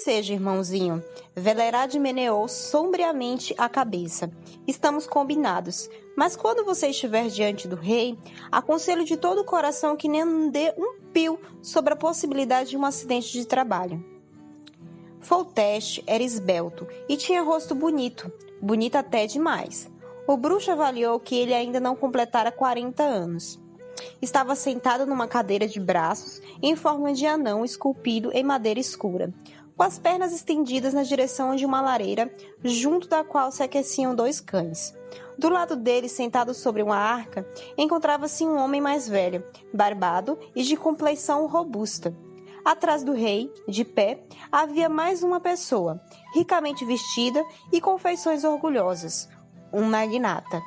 seja, irmãozinho. Velerade meneou sombriamente a cabeça. Estamos combinados. Mas quando você estiver diante do rei, aconselho de todo o coração que nem dê um pio sobre a possibilidade de um acidente de trabalho. Foltest era esbelto e tinha rosto bonito até demais. O bruxo avaliou que ele ainda não completara 40 anos. Estava sentado numa cadeira de braços em forma de anão esculpido em madeira escura, com as pernas estendidas na direção de uma lareira, junto da qual se aqueciam 2 cães. Do lado dele, sentado sobre uma arca, encontrava-se um homem mais velho, barbado e de complexão robusta. Atrás do rei, de pé, havia mais uma pessoa, ricamente vestida e com feições orgulhosas, um magnata.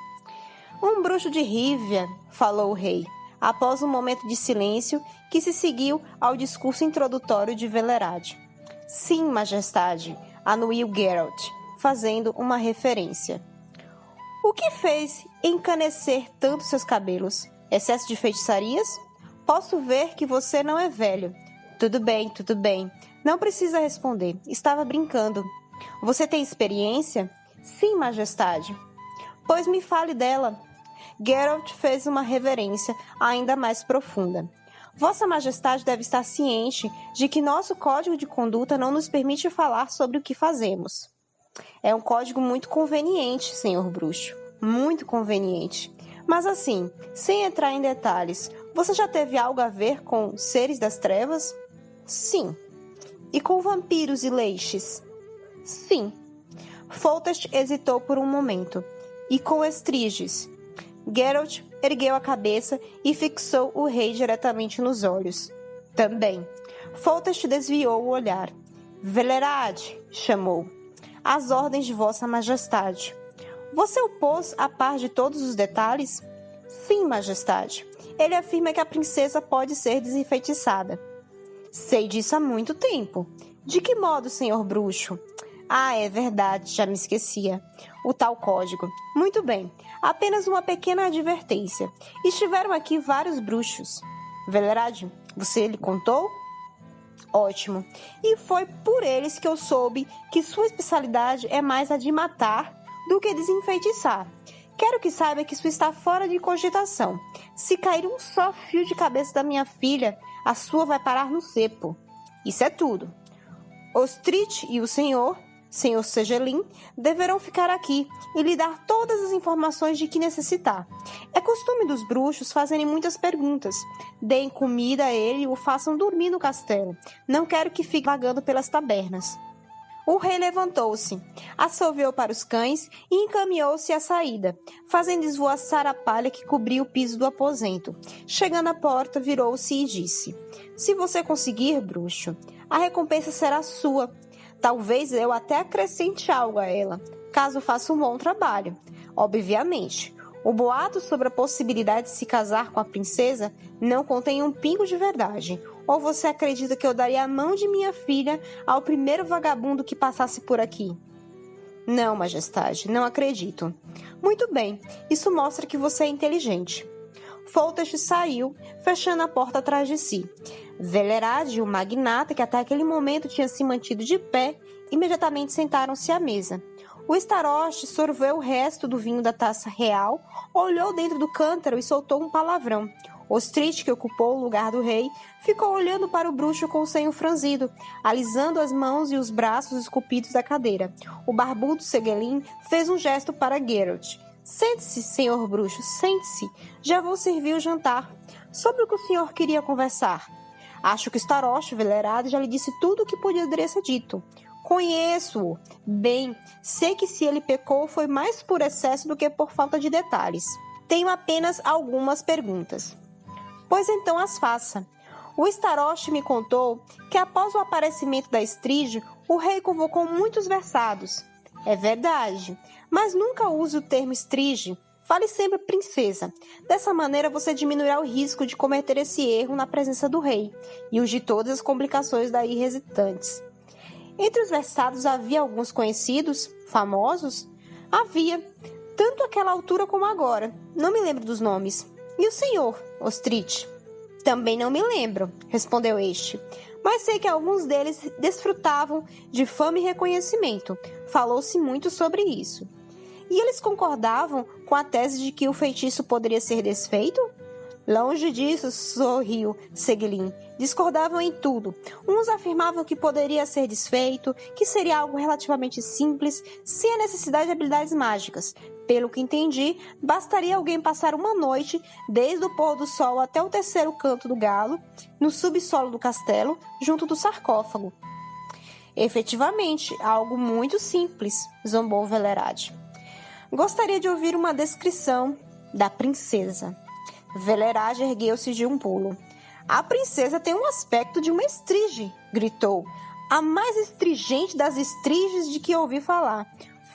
Um bruxo de Rívia, falou o rei, após um momento de silêncio que se seguiu ao discurso introdutório de Velerade. Sim, majestade, anuiu Geralt, fazendo uma referência. O que fez encanecer tanto seus cabelos? Excesso de feitiçarias? Posso ver que você não é velho. Tudo bem. Não precisa responder. Estava brincando. Você tem experiência? Sim, majestade. Pois me fale dela. Geralt fez uma reverência ainda mais profunda. Vossa Majestade deve estar ciente de que nosso código de conduta não nos permite falar sobre o que fazemos. É um código muito conveniente, senhor bruxo. Muito conveniente. Mas assim, sem entrar em detalhes, você já teve algo a ver com seres das trevas? Sim. E com vampiros e leixes? Sim. Foltest hesitou por um momento. E com estriges? Geralt ergueu a cabeça e fixou o rei diretamente nos olhos. Também. Foltest desviou o olhar. Velerade, chamou. As ordens de Vossa Majestade. Você o pôs a par de todos os detalhes? Sim, Majestade. Ele afirma que a princesa pode ser desenfeitiçada. Sei disso há muito tempo. De que modo, senhor bruxo? Ah, é verdade, já me esquecia. O tal código. Muito bem. Apenas uma pequena advertência. Estiveram aqui vários bruxos. Velerade, você lhe contou? Ótimo. E foi por eles que eu soube que sua especialidade é mais a de matar do que desenfeitiçar. Quero que saiba que isso está fora de cogitação. Se cair um só fio de cabeça da minha filha, a sua vai parar no cepo. Isso é tudo. Ostrich e o senhor Segelin, deverão ficar aqui e lhe dar todas as informações de que necessitar. É costume dos bruxos fazerem muitas perguntas. Deem comida a ele e o façam dormir no castelo. Não quero que fique vagando pelas tabernas. O rei levantou-se, assoviou para os cães e encaminhou-se à saída, fazendo esvoaçar a palha que cobria o piso do aposento. Chegando à porta, virou-se e disse: Se você conseguir, bruxo, a recompensa será sua. Talvez eu até acrescente algo a ela, caso faça um bom trabalho. Obviamente, o boato sobre a possibilidade de se casar com a princesa não contém um pingo de verdade. Ou você acredita que eu daria a mão de minha filha ao primeiro vagabundo que passasse por aqui? Não, majestade, não acredito. Muito bem, isso mostra que você é inteligente. Foltest saiu, fechando a porta atrás de si. Velerade e o magnata, que até aquele momento tinha se mantido de pé, imediatamente sentaram-se à mesa. O Starost sorveu o resto do vinho da taça real, olhou dentro do cântaro e soltou um palavrão. Ostrich, que ocupou o lugar do rei, ficou olhando para o bruxo com o senho franzido, alisando as mãos e os braços esculpidos da cadeira. O barbudo Segelin fez um gesto para Geralt. Sente-se, senhor bruxo, sente-se. Já vou servir o jantar. Sobre o que o senhor queria conversar? Acho que o Starost, Velerade, já lhe disse tudo o que poderia ser dito. Conheço-o. Bem, sei que se ele pecou foi mais por excesso do que por falta de detalhes. Tenho apenas algumas perguntas. Pois então as faça. O Starost me contou que após o aparecimento da Estrige, o rei convocou muitos versados. É verdade, mas nunca use o termo Estrige. Fale sempre princesa. Dessa maneira você diminuirá o risco de cometer esse erro na presença do rei e os de todas as complicações daí resultantes. Entre os versados havia alguns conhecidos, famosos? Havia, tanto àquela altura como agora. Não me lembro dos nomes. E o senhor, Ostrich? Também não me lembro, respondeu este. mas sei que alguns deles desfrutavam de fama e reconhecimento. Falou-se muito sobre isso. E eles concordavam com a tese de que o feitiço poderia ser desfeito? Longe disso, sorriu Seguelin. Discordavam em tudo. Uns afirmavam que poderia ser desfeito, que seria algo relativamente simples, sem a necessidade de habilidades mágicas. Pelo que entendi, bastaria alguém passar uma noite, desde o pôr do sol até o terceiro canto do galo, no subsolo do castelo, junto do sarcófago. Efetivamente, algo muito simples, zombou Velerade. Gostaria de ouvir uma descrição da princesa. Velerade ergueu-se de um pulo. A princesa tem um aspecto de uma estrige, gritou. A mais estrigente das estriges de que ouvi falar.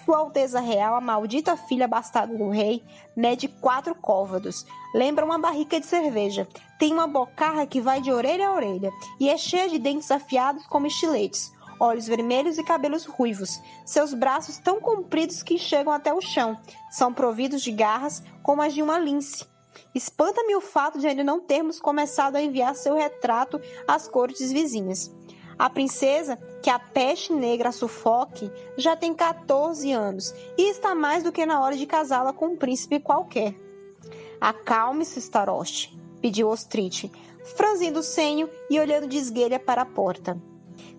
Sua Alteza Real, a maldita filha bastarda do rei, mede 4 côvados. Lembra uma barrica de cerveja. Tem uma bocarra que vai de orelha a orelha e é cheia de dentes afiados como estiletes. Olhos vermelhos e cabelos ruivos. Seus braços tão compridos que chegam até o chão. São providos de garras como as de uma lince. Espanta-me o fato de ainda não termos começado a enviar seu retrato às cortes vizinhas. A princesa, que a peste negra sufoque, já tem 14 anos e está mais do que na hora de casá-la com um príncipe qualquer. Acalme-se, Staroste, pediu Ostrich, franzindo o senho e olhando de esguelha para a porta.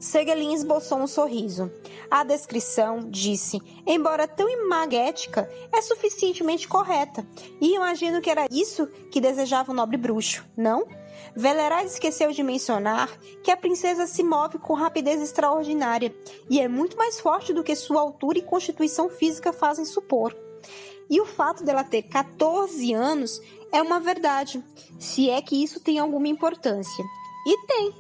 Seguelin esboçou um sorriso. A descrição, disse, embora tão imaguética, é suficientemente correta. E imagino que era isso que desejava o nobre bruxo, não? Velerade esqueceu de mencionar que a princesa se move com rapidez extraordinária e é muito mais forte do que sua altura e constituição física fazem supor. E o fato dela ter 14 anos é uma verdade, se é que isso tem alguma importância. E tem,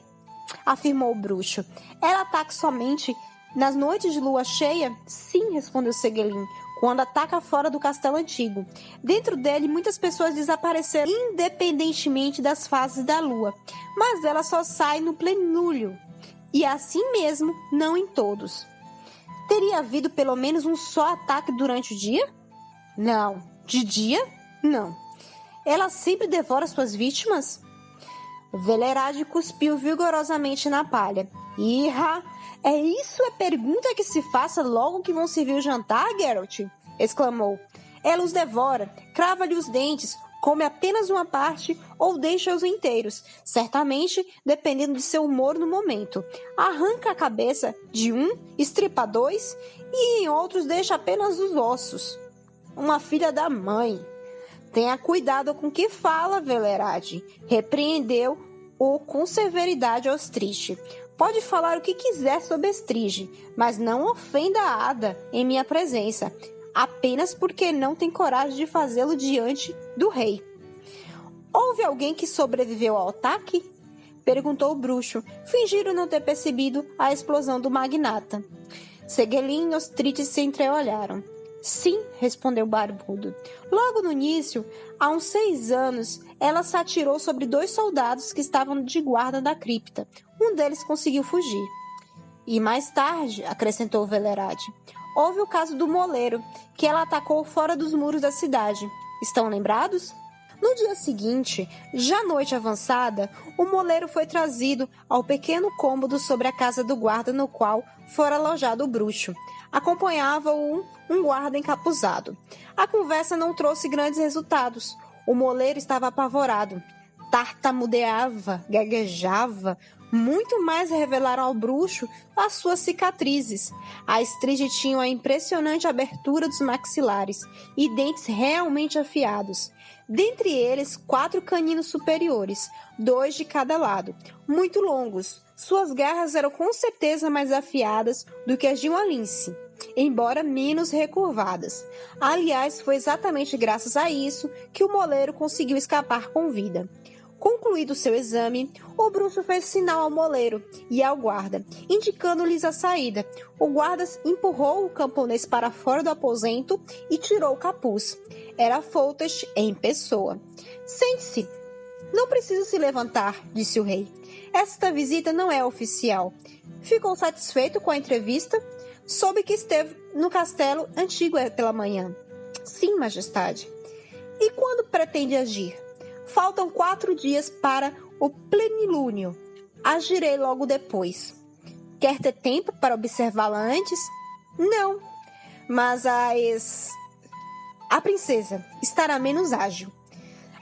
afirmou o bruxo. Ela ataca somente nas noites de lua cheia? Sim, respondeu Seguelin, quando ataca fora do castelo antigo. Dentro dele, muitas pessoas desapareceram independentemente das fases da lua, mas ela só sai no plenúlio, e assim mesmo, não em todos. Teria havido pelo menos um só ataque durante o dia? Não. De dia? Não. Ela sempre devora suas vítimas? Velerade cuspiu vigorosamente na palha. Irra! É isso a pergunta que se faça logo que vão servir o jantar, Geralt? Exclamou. Ela os devora, crava-lhe os dentes, come apenas uma parte ou deixa-os inteiros, certamente dependendo de seu humor no momento. Arranca a cabeça de um, estripa 2 e em outros deixa apenas os ossos. Uma filha da mãe. Tenha cuidado com o que fala, Velerade, repreendeu-o com severidade Ostrich. Pode falar o que quiser sobre Estrige, mas não ofenda a Ada em minha presença, apenas porque não tem coragem de fazê-lo diante do rei. Houve alguém que sobreviveu ao ataque? Perguntou o bruxo, fingindo não ter percebido a explosão do magnata. Seguelin e Ostrich se entreolharam. Sim, respondeu o barbudo. Logo no início, há uns 6 anos, ela se atirou sobre 2 soldados que estavam de guarda da cripta. Um deles conseguiu fugir. E mais tarde, acrescentou Velerade, houve o caso do moleiro, que ela atacou fora dos muros da cidade. Estão lembrados? No dia seguinte, já noite avançada, o moleiro foi trazido ao pequeno cômodo sobre a casa do guarda no qual fora alojado o bruxo. Acompanhava-o um guarda encapuzado. A conversa não trouxe grandes resultados. O moleiro estava apavorado. Tartamudeava, gaguejava. Muito mais revelaram ao bruxo as suas cicatrizes. A Estrige tinha uma impressionante abertura dos maxilares e dentes realmente afiados. Dentre eles, 4 caninos superiores, 2 de cada lado, muito longos. Suas garras eram com certeza mais afiadas do que as de uma lince, embora menos recurvadas. Aliás, foi exatamente graças a isso que o moleiro conseguiu escapar com vida. Concluído seu exame, o bruxo fez sinal ao moleiro e ao guarda, indicando-lhes a saída. O guarda empurrou o camponês para fora do aposento e tirou o capuz. Era Foltest em pessoa. Sente-se. Não precisa se levantar, disse o rei. Esta visita não é oficial. Ficou satisfeito com a entrevista? Soube que esteve no castelo antigo pela manhã. Sim, majestade. E quando pretende agir? Faltam 4 dias para o plenilúnio. agirei logo depois. Quer ter tempo para observá-la antes? Não, mas a princesa estará menos ágil.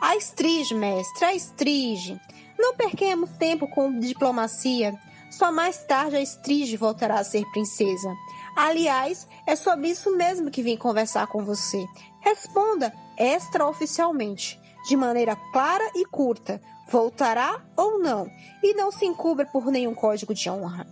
A estrige, mestre, a estrige. Não percamos tempo com diplomacia. Só mais tarde a estrige voltará a ser princesa. Aliás, é sobre isso mesmo que vim conversar com você. Responda extraoficialmente, de maneira clara e curta. Voltará ou não? E não se encubra por nenhum código de honra.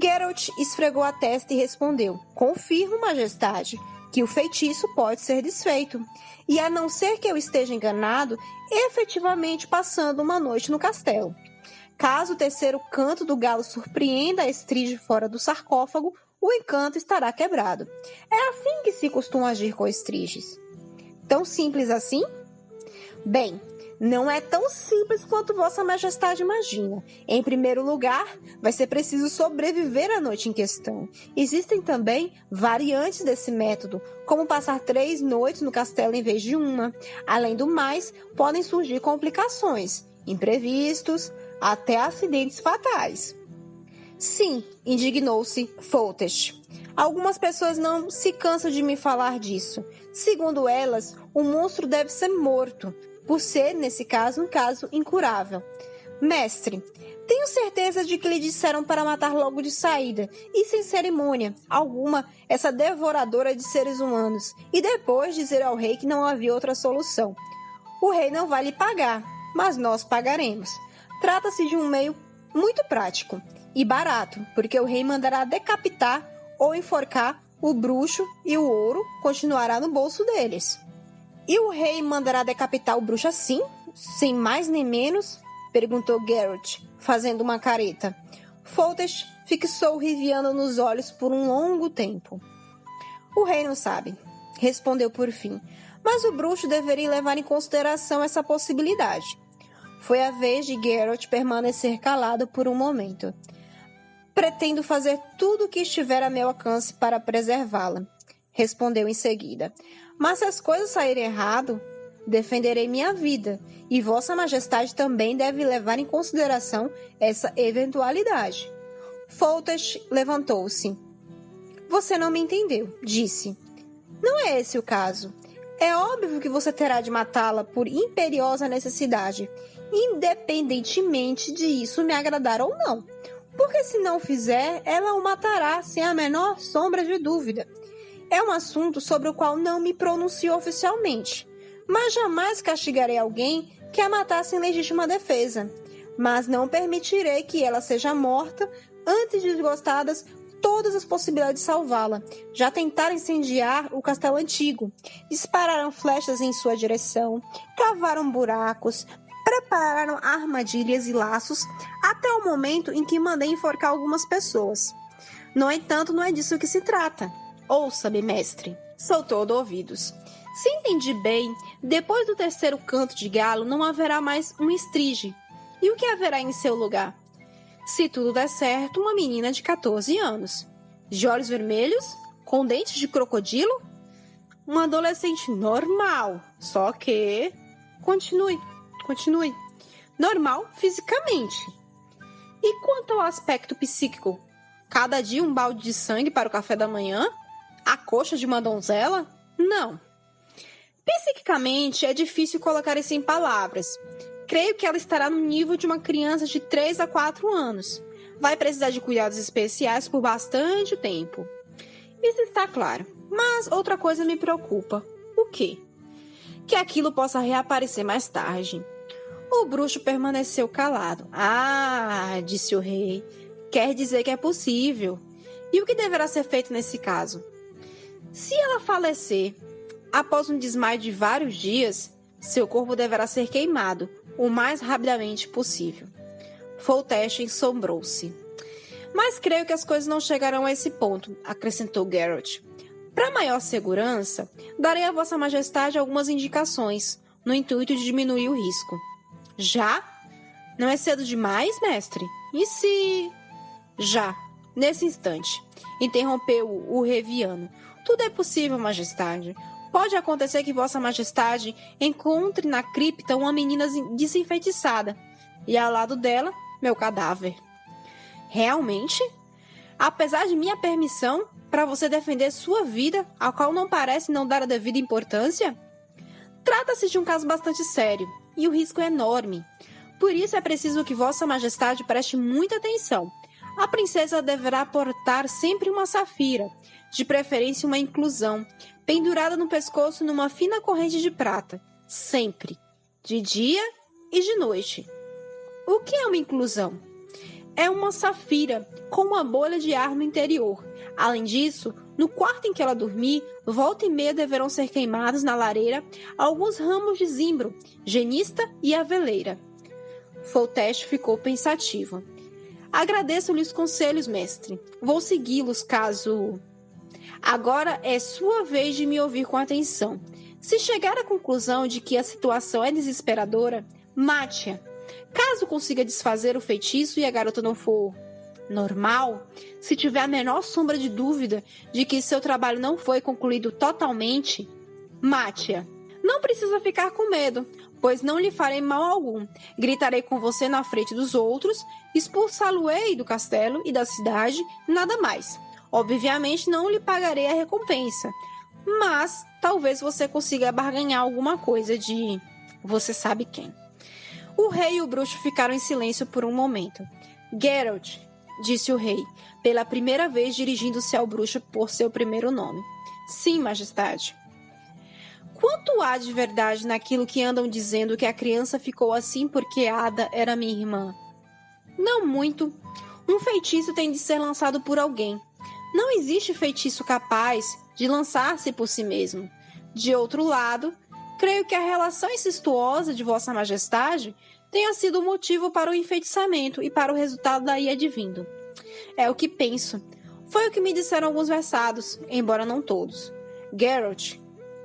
Geralt esfregou a testa e respondeu: confirmo, majestade, que o feitiço pode ser desfeito. E a não ser que eu esteja enganado, efetivamente passando uma noite no castelo. Caso o terceiro canto do galo surpreenda a estrige fora do sarcófago, o encanto estará quebrado. É assim que se costuma agir com estriges. Tão simples assim? Bem, não é tão simples quanto Vossa Majestade imagina. Em primeiro lugar, vai ser preciso sobreviver à noite em questão. Existem também variantes desse método, como passar 3 noites no castelo em vez de uma. Além do mais, podem surgir complicações, imprevistos, até acidentes fatais. Sim, indignou-se Foltest. Algumas pessoas não se cansam de me falar disso. Segundo elas, o monstro deve ser morto, por ser, nesse caso, um caso incurável. Mestre, tenho certeza de que lhe disseram para matar logo de saída, e sem cerimônia alguma, essa devoradora de seres humanos, e depois dizer ao rei que não havia outra solução. O rei não vai lhe pagar, mas nós pagaremos. Trata-se de um meio muito prático e barato, porque o rei mandará decapitar ou enforcar o bruxo e o ouro continuará no bolso deles. E o rei mandará decapitar o bruxo assim, sem mais nem menos? Perguntou Geralt, fazendo uma careta. Foltest fixou o Riviano nos olhos por um longo tempo. O rei não sabe, respondeu por fim, mas o bruxo deveria levar em consideração essa possibilidade. Foi a vez de Geralt permanecer calado por um momento. Pretendo fazer tudo o que estiver a meu alcance para preservá-la, respondeu em seguida. Mas se as coisas saírem errado, defenderei minha vida, e Vossa Majestade também deve levar em consideração essa eventualidade. Foltest levantou-se. Você não me entendeu, disse. Não é esse o caso. É óbvio que você terá de matá-la por imperiosa necessidade, independentemente de isso me agradar ou não. Porque se não fizer, ela o matará sem a menor sombra de dúvida. É um assunto sobre o qual não me pronuncio oficialmente, mas jamais castigarei alguém que a matasse em legítima defesa. Mas não permitirei que ela seja morta antes de esgotadas todas as possibilidades de salvá-la. Já tentaram incendiar o castelo antigo, dispararam flechas em sua direção, cavaram buracos, prepararam armadilhas e laços até o momento em que mandei enforcar algumas pessoas. No entanto, não é disso que se trata. Ouça-me, mestre, sou todo ouvidos. Se entendi bem, depois do terceiro canto de galo não haverá mais um estrige. E o que haverá em seu lugar? Se tudo der certo, uma menina de 14 anos. De olhos vermelhos? Com dentes de crocodilo? Uma adolescente normal, só que... Continue. Normal fisicamente. E quanto ao aspecto psíquico? Cada dia um balde de sangue para o café da manhã? A coxa de uma donzela? Não. Psiquicamente é difícil colocar isso em palavras. Creio que ela estará no nível de uma criança de 3 a 4 anos. Vai precisar de cuidados especiais por bastante tempo. Isso está claro. Mas outra coisa me preocupa. O quê? Que aquilo possa reaparecer mais tarde. O bruxo permaneceu calado. Ah, disse o rei. Quer dizer que é possível. E o que deverá ser feito nesse caso? Se ela falecer após um desmaio de vários dias, seu corpo deverá ser queimado o mais rapidamente possível. Foltest ensombrou-se. Mas creio que as coisas não chegarão a esse ponto, acrescentou Geralt. Para maior segurança, darei a Vossa Majestade algumas indicações, no intuito de diminuir o risco. Já? Não é cedo demais, mestre? E se... Já, nesse instante, interrompeu o Riviano. Tudo é possível, Majestade. Pode acontecer que Vossa Majestade encontre na cripta uma menina desenfeitiçada, e ao lado dela, meu cadáver. Realmente? Apesar de minha permissão para você defender sua vida, a qual não parece não dar a devida importância? Trata-se de um caso bastante sério, e o risco é enorme. Por isso é preciso que Vossa Majestade preste muita atenção. A princesa deverá portar sempre uma safira, de preferência uma inclusão, pendurada no pescoço numa fina corrente de prata, sempre, de dia e de noite. O que é uma inclusão? É uma safira com uma bolha de ar no interior. Além disso, no quarto em que ela dormir, volta e meia deverão ser queimados na lareira alguns ramos de zimbro, genista e aveleira. Folteste ficou pensativo. Agradeço-lhe os conselhos, mestre. Vou segui-los caso... Agora é sua vez de me ouvir com atenção. Se chegar à conclusão de que a situação é desesperadora, mate-a. Caso consiga desfazer o feitiço e a garota não for normal, se tiver a menor sombra de dúvida de que seu trabalho não foi concluído totalmente, mate-a. Não precisa ficar com medo, pois não lhe farei mal algum. Gritarei com você na frente dos outros, expulsá-lo-ei do castelo e da cidade, nada mais. Obviamente não lhe pagarei a recompensa, mas talvez você consiga barganhar alguma coisa de... você sabe quem. O rei e o bruxo ficaram em silêncio por um momento. Geralt, disse o rei, pela primeira vez dirigindo-se ao bruxo por seu primeiro nome. Sim, majestade. Quanto há de verdade naquilo que andam dizendo que a criança ficou assim porque Ada era minha irmã? Não muito. Um feitiço tem de ser lançado por alguém. Não existe feitiço capaz de lançar-se por si mesmo. De outro lado, creio que a relação incestuosa de Vossa Majestade tenha sido o motivo para o enfeitiçamento e para o resultado daí advindo. É o que penso. Foi o que me disseram alguns versados, embora não todos. Geralt,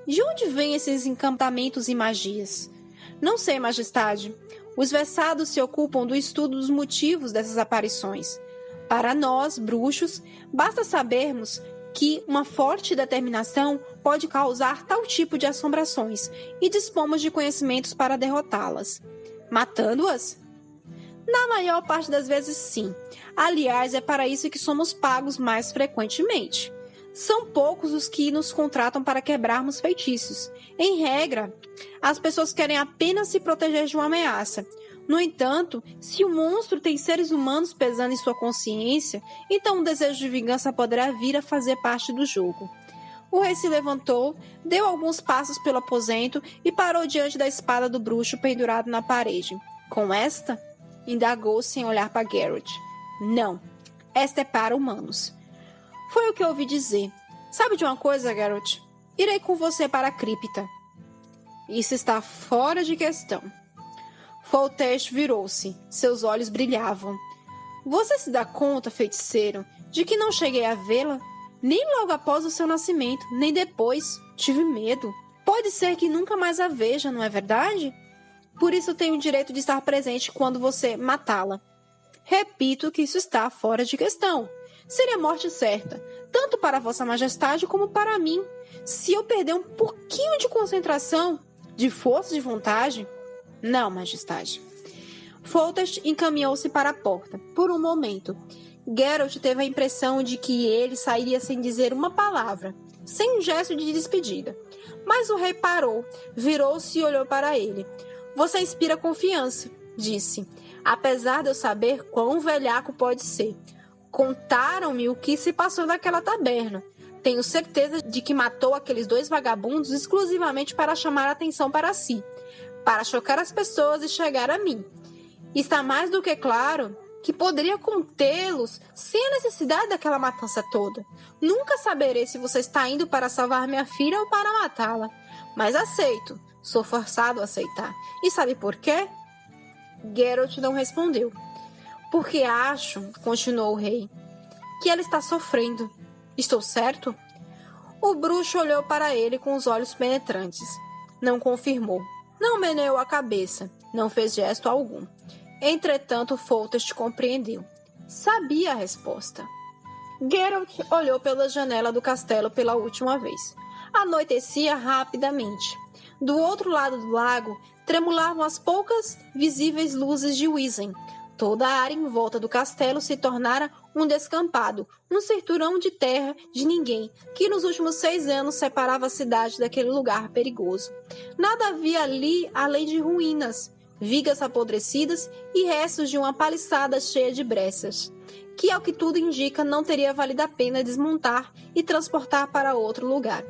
de onde vêm esses encantamentos e magias? Não sei, Majestade. Os versados se ocupam do estudo dos motivos dessas aparições. Para nós, bruxos, basta sabermos que uma forte determinação pode causar tal tipo de assombrações e dispomos de conhecimentos para derrotá-las. Matando-as? Na maior parte das vezes, sim. Aliás, é para isso que somos pagos mais frequentemente. São poucos os que nos contratam para quebrarmos feitiços. Em regra, as pessoas querem apenas se proteger de uma ameaça. No entanto, se o monstro tem seres humanos pesando em sua consciência, então o desejo de vingança poderá vir a fazer parte do jogo. O rei se levantou, deu alguns passos pelo aposento e parou diante da espada do bruxo pendurado na parede. Com esta? Indagou sem olhar para Geralt. Não, esta é para humanos. Foi o que ouvi dizer. Sabe de uma coisa, Geralt? Irei com você para a cripta. Isso está fora de questão. Folteste virou-se. Seus olhos brilhavam. Você se dá conta, feiticeiro, de que não cheguei a vê-la? Nem logo após o seu nascimento, nem depois. Tive medo. Pode ser que nunca mais a veja, não é verdade? Por isso tenho o direito de estar presente quando você matá-la. Repito que isso está fora de questão. Seria morte certa, tanto para Vossa Majestade como para mim. Se eu perder um pouquinho de concentração, de força de vontade... Não, Majestade. Foltest encaminhou-se para a porta. Por um momento, Geralt teve a impressão de que ele sairia sem dizer uma palavra, sem um gesto de despedida. Mas o rei parou, virou-se e olhou para ele. Você inspira confiança, disse, apesar de eu saber quão velhaco pode ser. Contaram-me o que se passou naquela taberna. Tenho certeza de que matou aqueles 2 vagabundos exclusivamente para chamar a atenção para si, para chocar as pessoas e chegar a mim. Está mais do que claro que poderia contê-los sem a necessidade daquela matança toda. Nunca saberei se você está indo para salvar minha filha ou para matá-la. Mas aceito. Sou forçado a aceitar. E sabe por quê? Geralt não respondeu. Porque acho, continuou o rei, que ela está sofrendo. Estou certo? O bruxo olhou para ele com os olhos penetrantes. Não confirmou. Não meneou a cabeça. Não fez gesto algum. Entretanto, Foltest compreendeu. Sabia a resposta. Geralt olhou pela janela do castelo pela última vez. Anoitecia rapidamente. Do outro lado do lago, tremulavam as poucas visíveis luzes de Wizen. Toda a área em volta do castelo se tornara um descampado, um cinturão de terra de ninguém, que nos últimos 6 anos separava a cidade daquele lugar perigoso. Nada havia ali além de ruínas, vigas apodrecidas e restos de uma paliçada cheia de brechas, que, ao que tudo indica, não teria valido a pena desmontar e transportar para outro lugar.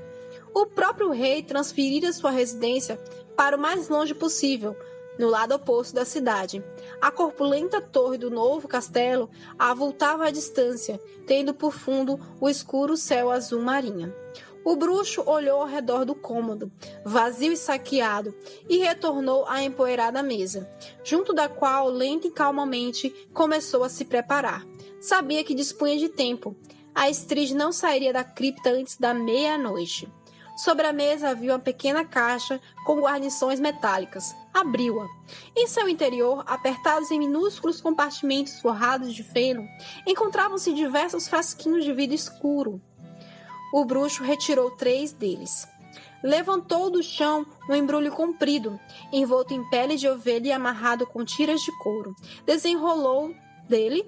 O próprio rei transferira sua residência para o mais longe possível, no lado oposto da cidade. A corpulenta torre do novo castelo avultava à distância, tendo por fundo o escuro céu azul marinho. O bruxo olhou ao redor do cômodo, vazio e saqueado, e retornou à empoeirada mesa, junto da qual, lenta e calmamente, começou a se preparar. Sabia que dispunha de tempo. A Estrid não sairia da cripta antes da meia-noite. Sobre a mesa havia uma pequena caixa com guarnições metálicas. Abriu-a. Em seu interior, apertados em minúsculos compartimentos forrados de feno, encontravam-se diversos frasquinhos de vidro escuro. O bruxo retirou 3 deles. Levantou do chão um embrulho comprido, envolto em pele de ovelha e amarrado com tiras de couro. Desenrolou dele,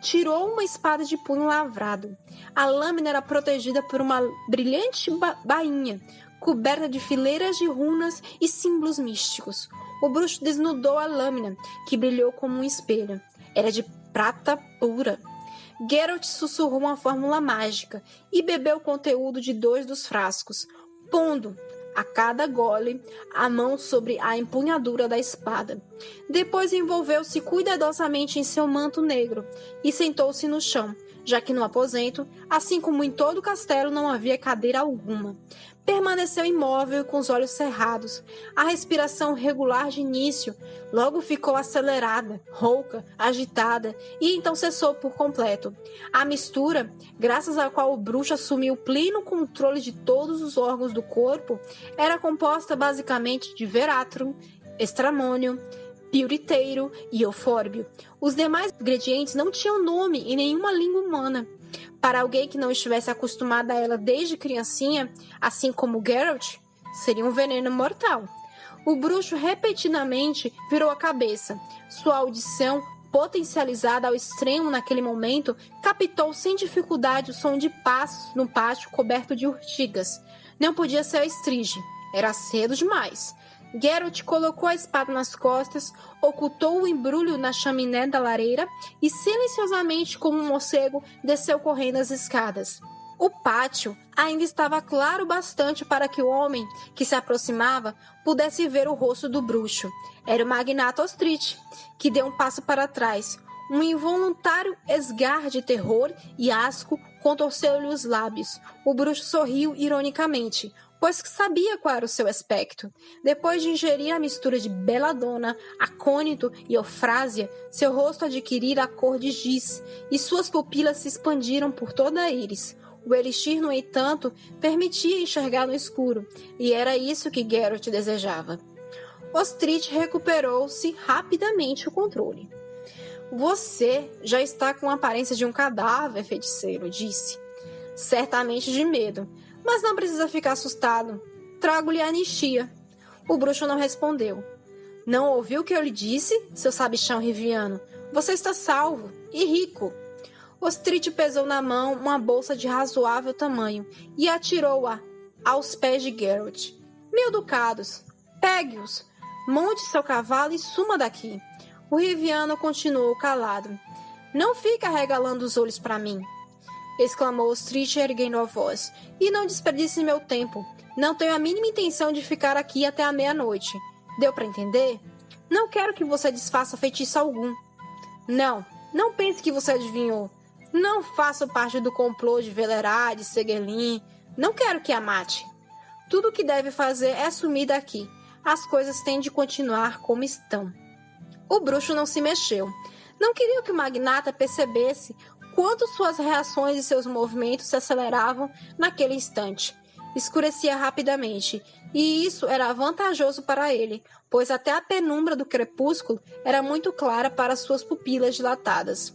tirou uma espada de punho lavrado. A lâmina era protegida por uma brilhante bainha, coberta de fileiras de runas e símbolos místicos. O bruxo desnudou a lâmina, que brilhou como um espelho. Era de prata pura. Geralt sussurrou uma fórmula mágica e bebeu o conteúdo de 2 dos frascos, pondo, a cada gole, a mão sobre a empunhadura da espada. Depois envolveu-se cuidadosamente em seu manto negro e sentou-se no chão, já que no aposento, assim como em todo o castelo, não havia cadeira alguma. Permaneceu imóvel e com os olhos cerrados. A respiração regular de início logo ficou acelerada, rouca, agitada e então cessou por completo. A mistura, graças à qual o bruxo assumiu pleno controle de todos os órgãos do corpo, era composta basicamente de veratrum, estramônio, piuriteiro e eufórbio. Os demais ingredientes não tinham nome em nenhuma língua humana. Para alguém que não estivesse acostumado a ela desde criancinha, assim como Geralt, seria um veneno mortal. O bruxo repetidamente virou a cabeça. Sua audição, potencializada ao extremo naquele momento, captou sem dificuldade o som de passos no pátio coberto de urtigas. Não podia ser a Estrid. Era cedo demais. Geralt colocou a espada nas costas, ocultou o embrulho na chaminé da lareira e, silenciosamente como um morcego, desceu correndo as escadas. O pátio ainda estava claro bastante para que o homem que se aproximava pudesse ver o rosto do bruxo. Era o magnata Ostrich, que deu um passo para trás. Um involuntário esgar de terror e asco contorceu-lhe os lábios. O bruxo sorriu ironicamente, pois sabia qual era o seu aspecto. Depois de ingerir a mistura de beladona, acônito e eufrásia, seu rosto adquirira a cor de giz e suas pupilas se expandiram por toda a íris. O elixir, no entanto, permitia enxergar no escuro, e era isso que Geralt desejava. Ostrich recuperou-se rapidamente o controle. Você já está com a aparência de um cadáver, feiticeiro, disse. Certamente de medo. Mas não precisa ficar assustado. Trago-lhe a anistia. O bruxo não respondeu. Não ouviu o que eu lhe disse, seu sabichão riviano? Você está salvo e rico. Ostrich pesou na mão uma bolsa de razoável tamanho e atirou-a aos pés de Geralt. 1000 ducados. Pegue-os. Monte seu cavalo e suma daqui. O riviano continuou calado. Não fica regalando os olhos para mim, exclamou Ostrich erguendo a voz. E não desperdice meu tempo. Não tenho a mínima intenção de ficar aqui até a meia-noite. Deu para entender? Não quero que você desfaça feitiço algum. Não pense que você adivinhou. Não faço parte do complô de Velerad, Seguelin. Não quero que a mate. Tudo o que deve fazer é sumir daqui. As coisas têm de continuar como estão. O bruxo não se mexeu. Não queria que o magnata percebesse quanto suas reações e seus movimentos se aceleravam naquele instante. Escurecia rapidamente, e isso era vantajoso para ele, pois até a penumbra do crepúsculo era muito clara para suas pupilas dilatadas.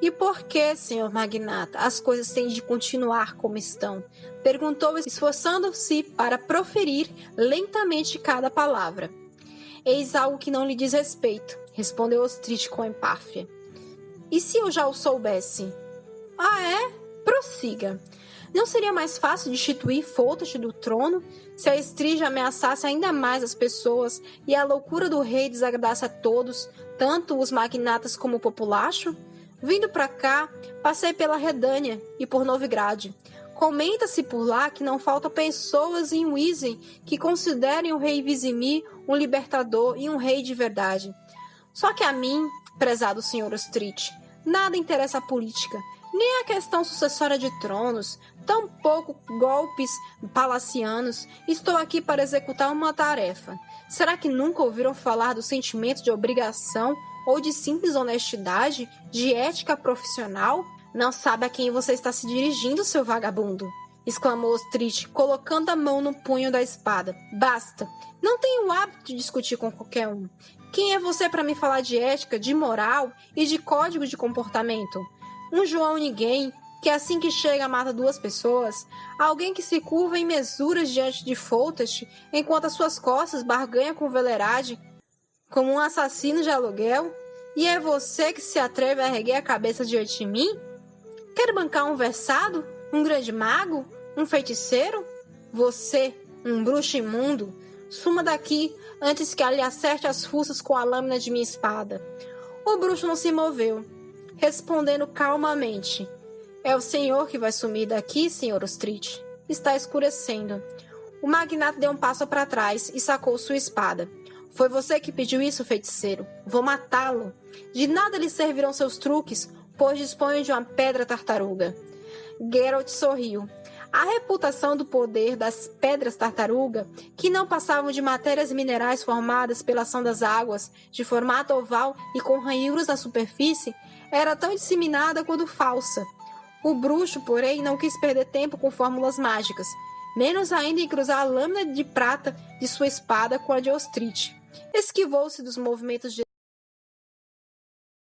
E por que, senhor magnata, as coisas têm de continuar como estão? Perguntou, esforçando-se para proferir lentamente cada palavra. Eis algo que não lhe diz respeito, respondeu Ostrich com empáfia. E se eu já o soubesse? Ah, é? Prossiga. Não seria mais fácil destituir Foltest do trono se a Estrígia ameaçasse ainda mais as pessoas e a loucura do rei desagradasse a todos, tanto os magnatas como o populacho? Vindo para cá, passei pela Redânia e por Novigrad. Comenta-se por lá que não faltam pessoas em Wisen que considerem o rei Vizimir um libertador e um rei de verdade. Só que a mim, prezado Sr. Ostrich, nada interessa a política, nem a questão sucessória de tronos, tampouco golpes palacianos. Estou aqui para executar uma tarefa. Será que nunca ouviram falar do sentimento de obrigação ou de simples honestidade, de ética profissional? Não sabe a quem você está se dirigindo, seu vagabundo, exclamou Ostrich, colocando a mão no punho da espada. Basta! Não tenho o hábito de discutir com qualquer um. Quem é você para me falar de ética, de moral e de código de comportamento? Um João ninguém, que assim que chega mata 2 pessoas? Alguém que se curva em mesuras diante de Foltest, enquanto às suas costas barganha com Velerade como um assassino de aluguel? E é você que se atreve a erguer a cabeça diante de mim? Quer bancar um versado? Um grande mago? Um feiticeiro? Você, um bruxo imundo, suma daqui antes que lhe acerte as fuças com a lâmina de minha espada. O bruxo não se moveu, respondendo calmamente. É o senhor que vai sumir daqui, Sr. Ostrich. Está escurecendo. O magnata deu um passo para trás e sacou sua espada. Foi você que pediu isso, feiticeiro. Vou matá-lo. De nada lhe servirão seus truques, pois disponho de uma pedra tartaruga. Geralt sorriu. A reputação do poder das pedras tartaruga, que não passavam de matérias minerais formadas pela ação das águas, de formato oval e com ranhuras na superfície, era tão disseminada quanto falsa. O bruxo, porém, não quis perder tempo com fórmulas mágicas, menos ainda em cruzar a lâmina de prata de sua espada com a de Ostrich. Esquivou-se dos movimentos de